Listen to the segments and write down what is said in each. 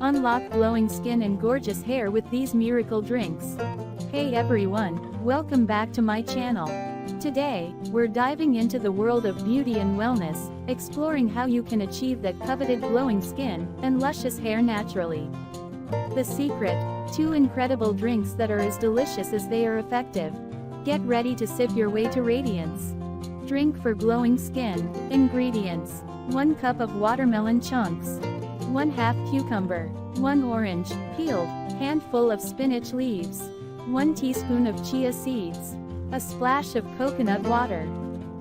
Unlock glowing skin and gorgeous hair with these miracle drinks. Hey everyone, welcome back to my channel. Today, we're diving into the world of beauty and wellness, exploring how you can achieve that coveted glowing skin and luscious hair naturally. The secret: 2 incredible drinks that are as delicious as they are effective. Get ready to sip your way to radiance. Drink for glowing skin. Ingredients: 1 cup of watermelon chunks, 1/2 cucumber, 1 orange, peeled, handful of spinach leaves, 1 teaspoon of chia seeds, a splash of coconut water.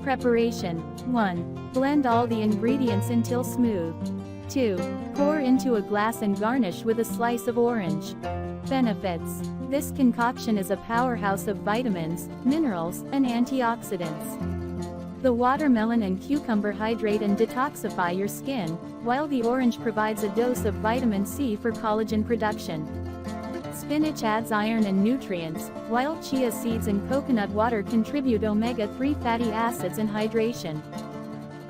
Preparation: 1. Blend all the ingredients until smooth. 2. Pour into a glass and garnish with a slice of orange. Benefits: this concoction is a powerhouse of vitamins, minerals, and antioxidants. The watermelon and cucumber hydrate and detoxify your skin, while the orange provides a dose of vitamin C for collagen production. Spinach adds iron and nutrients, while chia seeds and coconut water contribute omega-3 fatty acids and hydration.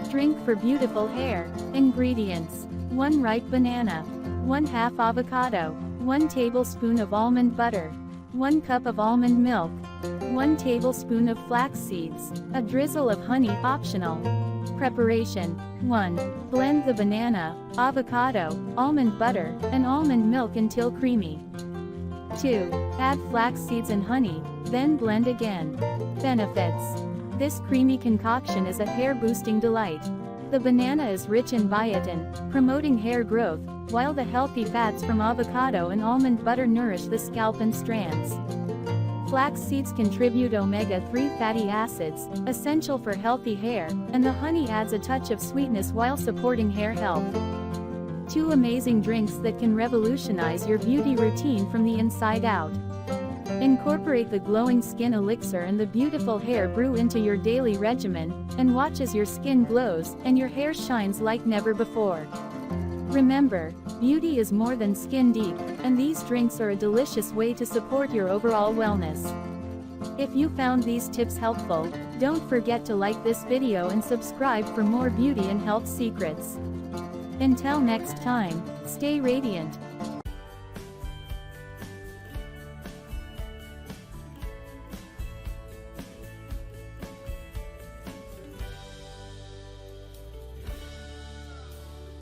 Drink for beautiful hair. Ingredients: 1 ripe banana, 1/2 avocado, 1 tablespoon of almond butter, 1 cup of almond milk, 1 tablespoon of flax seeds, a drizzle of honey optional. Preparation: 1. Blend the banana, avocado, almond butter, and almond milk until creamy. 2. Add flax seeds and honey, then blend again. Benefits: this creamy concoction is a hair-boosting delight. The banana is rich in biotin, promoting hair growth, while the healthy fats from avocado and almond butter nourish the scalp and strands. Flax seeds contribute omega-3 fatty acids, essential for healthy hair, and the honey adds a touch of sweetness while supporting hair health. 2 amazing drinks that can revolutionize your beauty routine from the inside out. Incorporate the glowing skin elixir and the beautiful hair brew into your daily regimen, and watch as your skin glows and your hair shines like never before. Remember, beauty is more than skin deep, and these drinks are a delicious way to support your overall wellness. If you found these tips helpful, don't forget to like this video and subscribe for more beauty and health secrets. Until next time, stay radiant.